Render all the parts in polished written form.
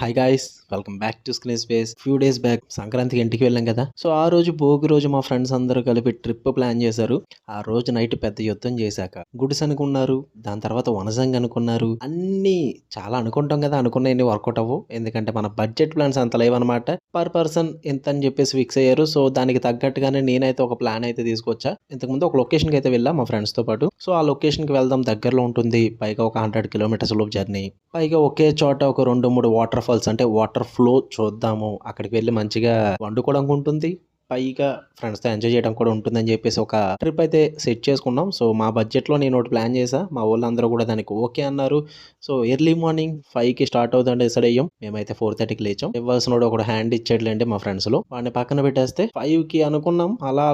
Hi guys, welcome back to screen space. Few days back సంక్రాంతికి ఇంటికి వెళ్ళాం కదా. సో ఆ రోజు భోగి రోజు మా ఫ్రెండ్స్ అందరూ కలిపి ట్రిప్ ప్లాన్ చేశారు. ఆ రోజు నైట్ పెద్ద యుద్ధం చేశాక గుడిస్ అనుకున్నారు, దాని తర్వాత వనజంగ్ అనుకున్నారు. అన్నీ చాలా అనుకుంటాం కదా, అనుకున్నవన్నీ వర్కౌట్ అవ్వు. ఎందుకంటే మన బడ్జెట్ ప్లాన్స్ అంత లేవన్నమాట. పర్ పర్సన్ ఇంత అని చెప్పేసి ఫిక్స్ అయ్యారు. సో దానికి తగ్గట్టుగానే నేనైతే ఒక ప్లాన్ అయితే తీసుకొచ్చా. ఇంతకుముందు ఒక లొకేషన్కి అయితే వెళ్ళా మా ఫ్రెండ్స్ తో పాటు. సో ఆ లొకేషన్కి వెళ్దాం, దగ్గరలో ఉంటుంది, పైగా ఒక 100 కిలోమీటర్స్ లోపు జర్నీ, పైగా ఒకే చోట ఒక 2-3 వాటర్ ఫాల్స్ అంటే వాటర్ ఫ్లో చూద్దాము. అక్కడికి వెళ్ళి మంచిగా వండుకోవడానికి ఉంటుంది, పైగా ఫ్రెండ్స్‌తో ఎంజాయ్ చేయడం కూడా ఉంటుందని చెప్పేసి ఒక ట్రిప్ అయితే సెట్ చేసుకున్నాం. సో మా బడ్జెట్‌లో నేను ఒకటి ప్లాన్ చేశా. మా వోళ్ళందరూ కూడా దానికి ఓకే అన్నారు. సో ఎర్లీ మార్నింగ్ 5కి స్టార్ట్ అవుతుందని డిసైడ్ అయ్యాం. మేమైతే 4:30కి లేచాం. ఇవ్వాల్సినోడు ఒకడు హ్యాండ్ ఇచ్చాడులేండి మా ఫ్రెండ్స్‌లో. వాడిని పక్కన పెట్టేస్తే 5కి అనుకున్నాం. అలా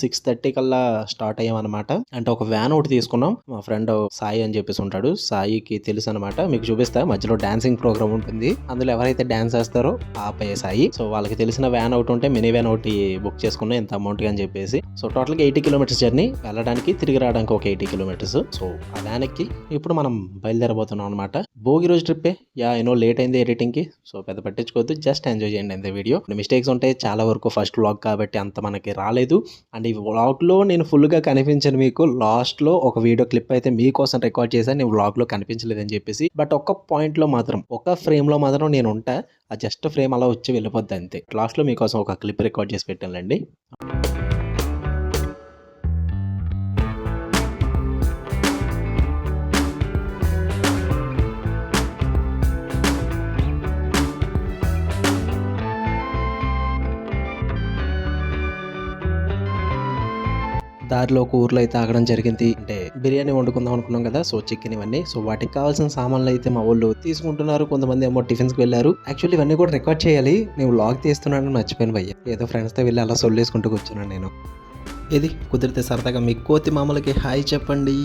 6:30 కల్లా స్టార్ట్ అయ్యామన్నమాట. అంటే ఒక వ్యాన్ ఒకటి తీసుకున్నాం. మా ఫ్రెండ్ సాయి అని చెప్పేసి ఉంటాడు. సాయికి తెలుసు అనమాట. మీకు చూపిస్తా, మధ్యలో డాన్సింగ్ ప్రోగ్రామ్ ఉంటుంది. అందులో ఎవరైతే డాన్స్ చేస్తారో ఆ అబ్బాయే సాయి. సో వాళ్ళకి తెలిసిన వ్యాన్ ఒకటి ఉంటే మినీ వ్యాన్ ఒకటి బుక్ చేసుకున్నాం, ఎంత అమౌంట్ అని చెప్పేసి. సో టోటల్గా 80 కిలోమీటర్స్ జర్నీ, వెళ్ళడానికి తిరిగి రావడానికి ఒక 80 కిలోమీటర్స్. సో ఆ వ్యాన్కి ఇప్పుడు మనం బయలుదేరబోతున్నాం అనమాట. భోగి రోజు ట్రిప్పే. ఎన్నో లేట్ అయింది ఎడిటింగ్ కి. సో పెద్ద పట్టించుకోవద్దు, జస్ట్ ఎంజాయ్ చేయండి అంతే. వీడియో మిస్టేక్స్ ఉంటాయి చాలా వరకు, ఫస్ట్ వ్లాగ్ కాబట్టి అంత మనకి రాలేదు. అండ్ ఈ వ్లాగ్ లో నేను ఫుల్ గా కనిపించాను మీకు. లాస్ట్ లో ఒక వీడియో క్లిప్ అయితే మీకోసం రికార్డ్ చేశాను, నేను వ్లాగ్ లో కనిపించలేదని చెప్పేసి. బట్ ఒక్క పాయింట్ లో మాత్రం, ఒక ఫ్రేమ్ లో మాత్రం నేను ఉంటా. ఆ జస్ట్ ఫ్రేమ్ అలా వచ్చి వెళ్ళిపోద్ది అంతే. లాస్ట్ లో మీకోసం ఒక క్లిప్ రికార్డ్ చేసి పెట్టానండి. దారిలో ఒక ఊర్లో అయితే ఆగడం జరిగింది. అంటే బిర్యానీ వండుకుందాం అనుకున్నాం కదా. సో చికెన్ ఇవన్నీ, సో వాటికి కావాల్సిన సామాన్లు అయితే మా వాళ్ళు తీసుకుంటున్నారు. కొంతమంది ఏమో టిఫిన్స్ కి వెళ్ళారు. యాక్చువల్లీ ఇవన్నీ కూడా రికార్డ్ చేయాలి, నేను వ్లాగ్ తీస్తున్నాను మర్చిపోయాను భయ్య. ఏదో ఫ్రెండ్స్ తో వెళ్ళి అలా సొల్లేసుకుంటూ కూర్చున్నాను నేను. ఇది కుదిరితే సరదాగా మీ కోతి మామలకి హాయ్ చెప్పండి.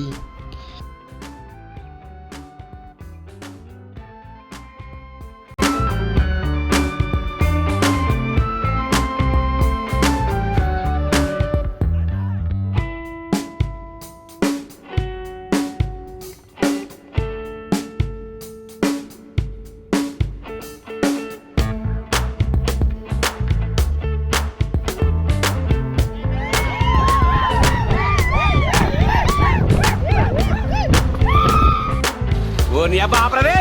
ఓ బాపరే.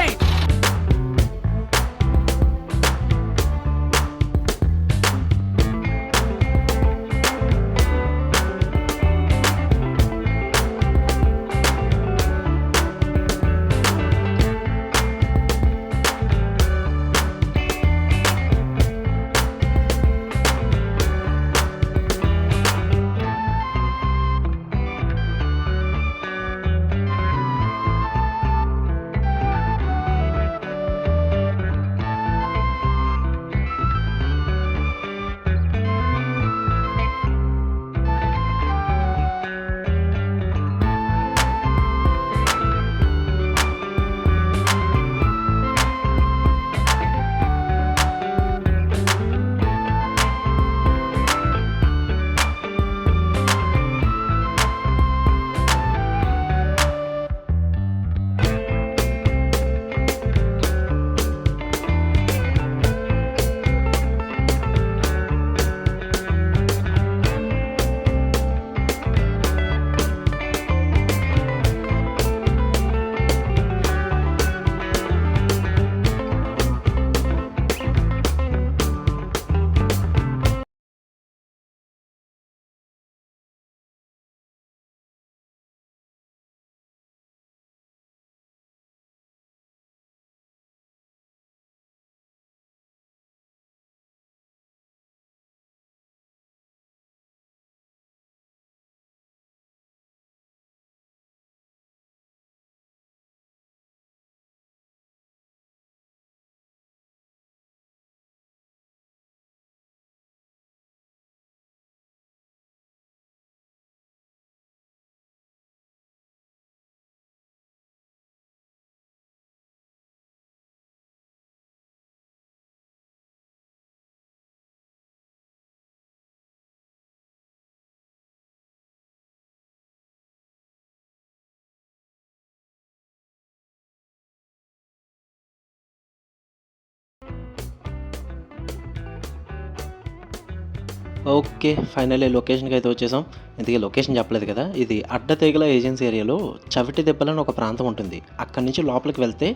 ఓకే. ఫైనల్లీ లొకేషన్‌కి అయితే వచ్చేసాం. ఇంతకీ లొకేషన్ చెప్పలేదు కదా! ఇది అడ్డతీగల ఏజెన్సీ ఏరియాలో చవిటి దెబ్బలని ఒక ప్రాంతం ఉంటుంది. అక్కడి నుంచి లోపలికి వెళ్తే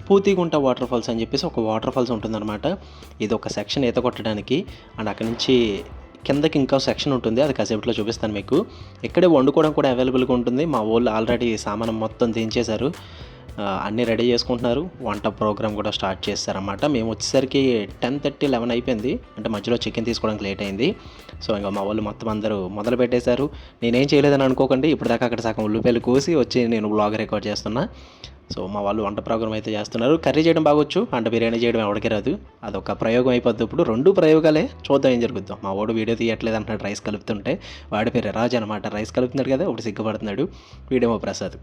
పూతిగుంట వాటర్ ఫాల్స్ అని చెప్పేసి ఒక వాటర్ ఫాల్స్ ఉంటుందన్నమాట. ఇది ఒక సెక్షన్ ఈత కొట్టడానికి. అండ్ అక్కడి నుంచి కిందకి ఇంకో సెక్షన్ ఉంటుంది. అది కాసేపట్లో చూపిస్తాను మీకు. ఇక్కడే వండుకోవడం కూడా అవైలబుల్‌గా ఉంటుంది. మా వోళ్ళు ఆల్రెడీ సామాను మొత్తం దించేశారు. అన్నీ రెడీ చేసుకుంటున్నారు. వంట ప్రోగ్రామ్ కూడా స్టార్ట్ చేశారన్నమాట. మేము వచ్చేసరికి 10:30, 11 అయిపోయింది. అంటే మధ్యలో చికెన్ తీసుకోవడానికి లేట్ అయింది. సో ఇంక మా వాళ్ళు మొత్తం అందరూ మొదలు పెట్టేశారు. నేనేం చేయలేదని అనుకోకండి. ఇప్పటిదాకా అక్కడ సగం ఉల్లిపాయలు కోసి వచ్చి నేను వ్లాగ్ రికార్డ్ చేస్తున్నా. సో మా వాళ్ళు వంట ప్రోగ్రామ్ అయితే చేస్తున్నారు. కర్రీ చేయడం బాగొచ్చు. అండ్ బిర్యానీ చేయడం ఎవరికి రాదు. అదొక ప్రయోగం అయిపోద్ది. ఇప్పుడు 2 ప్రయోగాలే. చూద్దాం ఏం జరుగుద్దాం. మా వాడు వీడియో తీయట్లేదు అంటున్నాడు రైస్ కలుపుతుంటే. వాడి పేరు రాజు అనమాట. రైస్ కలుపుతున్నాడు కదా, ఇప్పుడు సిగ్గుపడుతున్నాడు. వీడేమో ప్రసాద్.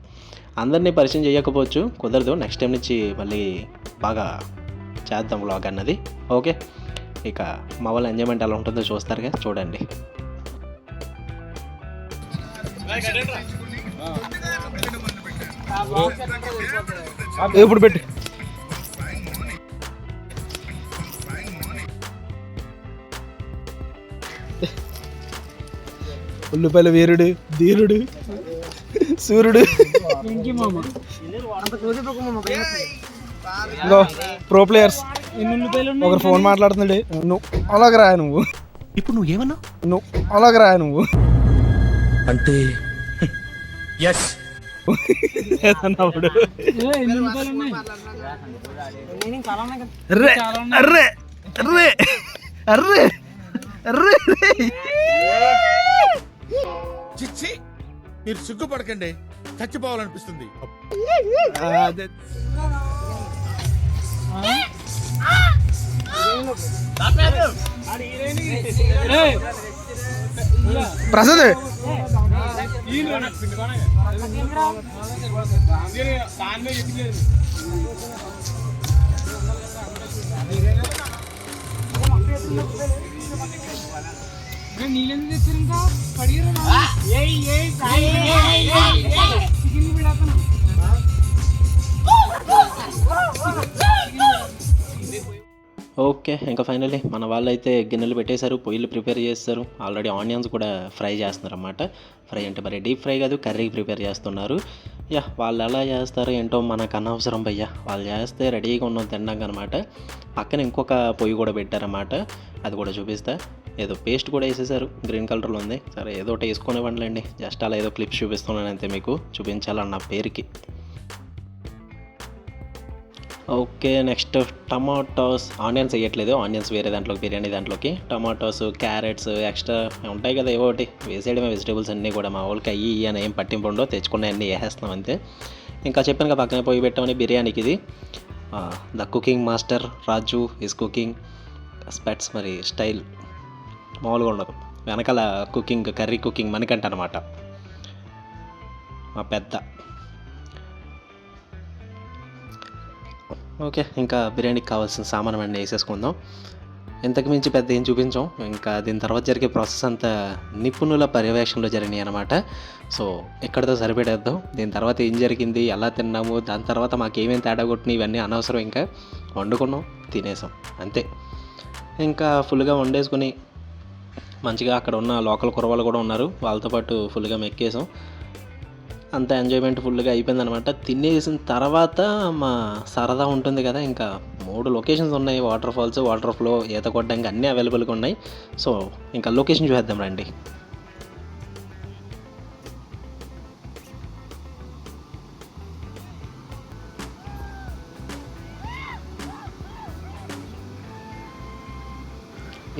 అందరినీ పరిచయం చేయకపోవచ్చు, కుదరదు. నెక్స్ట్ టైం నుంచి మళ్ళీ బాగా చేద్దాం వ్లాగ్ అన్నది. ఓకే, ఇక మా వాళ్ళ ఎంజాయ్మెంట్ ఎలా ఉంటుందో చూస్తారుగా, చూడండి. ఇప్పుడు పెట్టి ఉల్లిపాయల వీరుడు, ధీరుడు, సూర్యుడు, ఇంకో ప్రో ప్లేయర్స్. ఒకరు ఫోన్ మాట్లాడుతున్నాడు. నువ్వు అలాగ రా, నువ్వు ఇప్పుడు నువ్వు ఏమన్నా నువ్వు అలాగ రా, నువ్వు అంటే ఎస్ అన్నప్పుడు array array array array array చిచ్చి, మీరు సిగ్గుపడకండి, చచ్చిపోవాలనిపిస్తుంది. ప్రసాద్ నీళ్ళెందుకు తెచ్చారు ఇంకా కడిగిరా చికెన్ పెడతాను. ఓకే, ఇంకా ఫైనల్లీ మన వాళ్ళు అయితే గిన్నెలు పెట్టేశారు, పొయ్యిలు ప్రిపేర్ చేస్తారు. ఆల్రెడీ ఆనియన్స్ కూడా ఫ్రై చేస్తున్నారు అన్నమాట. ఫ్రై అంటే మరి డీప్ ఫ్రై కాదు, కర్రీ ప్రిపేర్ చేస్తున్నారు. యా, వాళ్ళు ఎలా చేస్తారో ఏంటో మనకు అనవసరం భయ్యా. వాళ్ళు చేస్తే రెడీగా ఉన్నాం తినడానికి అనమాట. పక్కన ఇంకొక పొయ్యి కూడా పెట్టారన్నమాట. అది కూడా చూపిస్తా. ఏదో పేస్ట్ కూడా వేసేసారు, గ్రీన్ కలర్లో ఉంది. సరే ఏదో ఒకటి వేసుకునే వండలేండి. జస్ట్ అలా ఏదో క్లిప్స్ చూపిస్తున్నాను అంతే, మీకు చూపించాలన్న పేరుకి. Okay, next tomatoes. ఆనియన్స్ వేయట్లేదు, ఆనియన్స్ వేరే దాంట్లోకి, బిర్యానీ దాంట్లోకి. టమాటోస్, క్యారెట్స్ ఎక్స్ట్రా ఉంటాయి కదా, ఏవో ఒకటి వేసేయడమే. వెజిటేబుల్స్ అన్నీ కూడా మా వాళ్ళకి అయ్యి అని ఏం పట్టింపు ఉండవు, తెచ్చుకునే అన్నీ వేసేస్తున్నాం అంతే. ఇంకా చెప్పాను కదా పక్కనే పొయ్యి పెట్టామని బిర్యానీకి. ఇది the cooking master Raju is cooking స్పెట్స్. మరి స్టైల్ మామూలుగా ఉండదు. వెనకాల కుకింగ్, కర్రీ కుకింగ్ మనకంట అనమాట, మా పెద్ద. ఓకే, ఇంకా బిర్యానీకి కావాల్సిన సామాను అన్నీ వేసేసుకుందాం. ఇంతకు మించి పెద్ద ఏం చూపించాం. ఇంకా దీని తర్వాత జరిగే ప్రాసెస్ అంతా నిపుణుల పర్యవేక్షణలో జరిగినాయి అనమాట. సో ఎక్కడితో సరిపెడేద్దాం. దీని తర్వాత ఏం జరిగింది, ఎలా తిన్నాము, దాని తర్వాత మాకేమేమి తేడా కొట్టినాయి, ఇవన్నీ అనవసరం. ఇంకా వండుకున్నాం, తినేసాం అంతే. ఇంకా ఫుల్గా వండేసుకుని మంచిగా అక్కడ ఉన్న లోకల్ కురవాళ్ళు కూడా ఉన్నారు, వాళ్ళతో పాటు ఫుల్గా మెక్కేసాం. అంత ఎంజాయ్మెంట్ ఫుల్గా అయిపోయిందనమాట. తినేసిన తర్వాత మా సరదా ఉంటుంది కదా, ఇంకా 3 లొకేషన్స్ ఉన్నాయి. వాటర్ ఫాల్స్, వాటర్ ఫ్లో, ఈత కొట్టడానికి అన్నీ అవైలబుల్గా ఉన్నాయి. సో ఇంకా లొకేషన్ చూసేద్దాం రండి.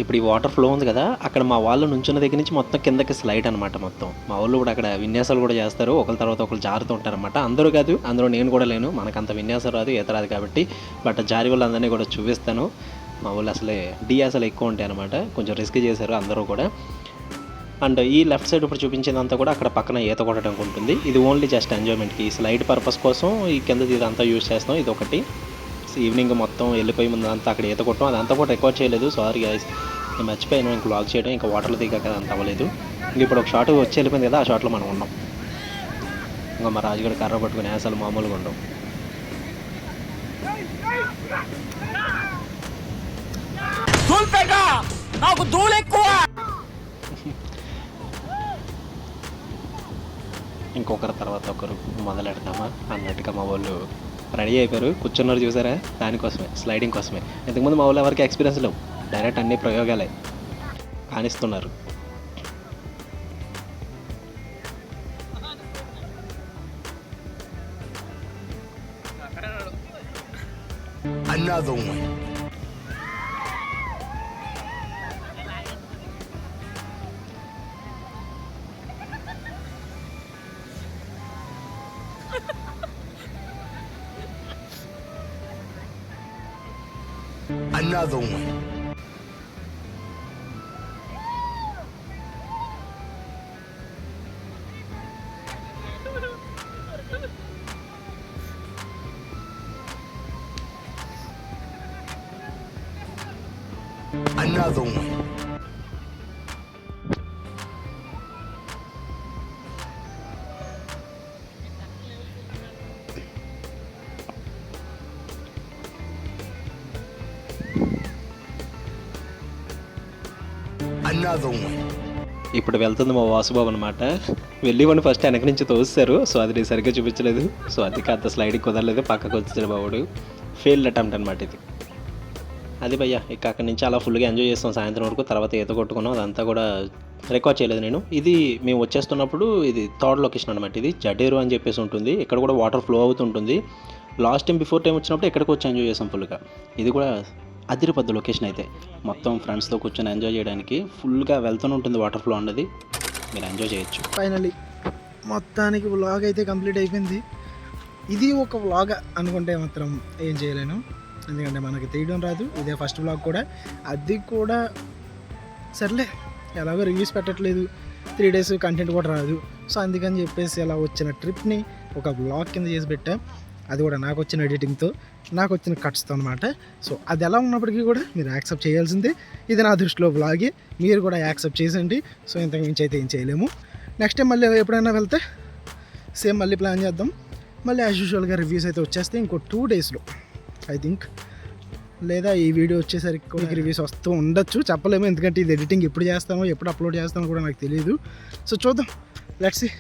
ఇప్పుడు ఈ వాటర్ ఫ్లో ఉంది కదా, అక్కడ మా వాళ్ళు నుంచున్న దగ్గర నుంచి మొత్తం కిందకి స్లైడ్ అనమాట. మొత్తం మా వాళ్ళు కూడా అక్కడ విన్యాసాలు కూడా చేస్తారు. ఒకరి తర్వాత ఒకరు జారుతూ ఉంటారన్నమాట. అందరూ కాదు, అందులో నేను కూడా లేను. మనకంత విన్యాసం రాదు, ఈత రాదు కాబట్టి. బట్ జారి వాళ్ళందరినీ కూడా చూపిస్తాను. మా వాళ్ళు అసలు ఎక్కువ ఉంటాయి అనమాట. కొంచెం రిస్క్ చేశారు అందరూ కూడా. అండ్ ఈ లెఫ్ట్ సైడ్ ఇప్పుడు చూపించేదంతా కూడా అక్కడ పక్కన ఈత కొట్టడానికి ఉంటుంది. ఇది ఓన్లీ జస్ట్ ఎంజాయ్మెంట్కి, స్లైడ్ పర్పస్ కోసం ఈ కిందది ఇదంతా యూజ్ చేస్తాం. ఇది ఒకటి. ఈవినింగ్ మొత్తం వెళ్ళిపోయి ముందు అంతా అక్కడ ఈత కొట్టడం, అదంతా కూడా రికార్డ్ చేయలేదు, సారీ గైస్, నేను మర్చిపోయాను. ఇంక వ్లాగ్ చేయడం, ఇంకా వాటర్లో దిగాక అంత అవ్వలేదు. ఇంక ఇప్పుడు ఒక షాట్ వచ్చి వెళ్ళిపోయింది కదా, ఆ షాట్లో మనం ఉన్నాం. ఇంకా మా రాజుగడ కర్ర పట్టుకుని అసలు మామూలుగా ఉండవు. నాకు దూలు ఎక్కువ. ఇంకొకరి తర్వాత ఒకరు మొదలెడతామా అన్నట్టుగా మా వాళ్ళు రెడీ అయిపోయారు. కూర్చున్నారు చూసారా, దానికోసమే, స్లైడింగ్ కోసమే. ఇంతకుముందు మా వాళ్ళు ఎవరికి ఎక్స్పీరియన్స్ లేవు, డైరెక్ట్ అన్ని ప్రయోగాలే కానిస్తున్నారు. Another one. Another one. Another one. Another one. ఇప్పుడు వెళ్తుంది మా వాసుబాబు అనమాట. వెళ్ళివని ఫస్ట్ వెనక నుంచి తోస్తారు. సో అది నేను సరిగ్గా చూపించలేదు. సో అది అంత స్లైడింగ్ కుదరలేదు, పక్కకు వచ్చాడు బాబుడు. ఫెయిల్డ్ అటెంప్ట్ అనమాట ఇది. అది భయ్యా, ఇక అక్కడి నుంచి అలా ఫుల్గా ఎంజాయ్ చేస్తాం సాయంత్రం వరకు. తర్వాత ఈత కొట్టుకున్నాం, అదంతా కూడా రికార్డ్ చేయలేదు నేను. ఇది మేము వచ్చేస్తున్నప్పుడు ఇది థర్డ్ లొకేషన్ అనమాట. ఇది జడేరు అని చెప్పేసి ఉంటుంది. ఇక్కడ కూడా వాటర్ ఫ్లో అవుతుంటుంది. లాస్ట్ టైం బిఫోర్ టైం వచ్చినప్పుడు ఇక్కడికి వచ్చి ఎంజాయ్ చేసాం ఫుల్గా. ఇది కూడా అదిరిపోద్ది లొకేషన్ అయితే. మొత్తం ఫ్రెండ్స్తో కూర్చొని ఎంజాయ్ చేయడానికి ఫుల్గా వెళ్తూనే ఉంటుంది వాటర్ ఫ్లో అన్నది. మీరు ఎంజాయ్ చేయొచ్చు. ఫైనలీ మొత్తానికి వ్లాగ్ అయితే కంప్లీట్ అయిపోయింది. ఇది ఒక వ్లాగ్ అనుకుంటే మాత్రం ఏం చేయలేను, ఎందుకంటే మనకి తీయడం రాదు. ఇదే ఫస్ట్ వ్లాగ్ కూడా. అది కూడా సర్లే, ఎలాగో రివ్యూస్ పెట్టట్లేదు, 3 days కంటెంట్ కూడా రాదు. సో అందుకని చెప్పేసి అలా వచ్చిన ట్రిప్ని ఒక వ్లాగ్ కింద చేసి పెట్టా. అది కూడా నాకు వచ్చిన ఎడిటింగ్తో, నాకు వచ్చిన కట్స్తో అనమాట. సో అది ఎలా ఉన్నప్పటికీ కూడా మీరు యాక్సెప్ట్ చేయాల్సిందే. ఇది నా దృష్టిలో వ్లాగే, మీరు కూడా యాక్సెప్ట్ చేసేయండి. సో ఇంతకు మించి అయితే ఏం చేయలేము. నెక్స్ట్ టైం మళ్ళీ ఎప్పుడైనా వెళ్తే సేమ్ మళ్ళీ ప్లాన్ చేద్దాం. మళ్ళీ యాజ్ యూజువల్గా రివ్యూస్ అయితే వచ్చేస్తే ఇంకో 2 daysలో ఐ థింక్, లేదా ఈ వీడియో వచ్చేసరికి కొన్ని రివ్యూస్ వస్తూ ఉండొచ్చు, చెప్పలేము. ఎందుకంటే ఇది ఎడిటింగ్ ఎప్పుడు చేస్తామో ఎప్పుడు అప్లోడ్ చేస్తామో కూడా నాకు తెలియదు. సో చూద్దాం, లెట్స్ సీ.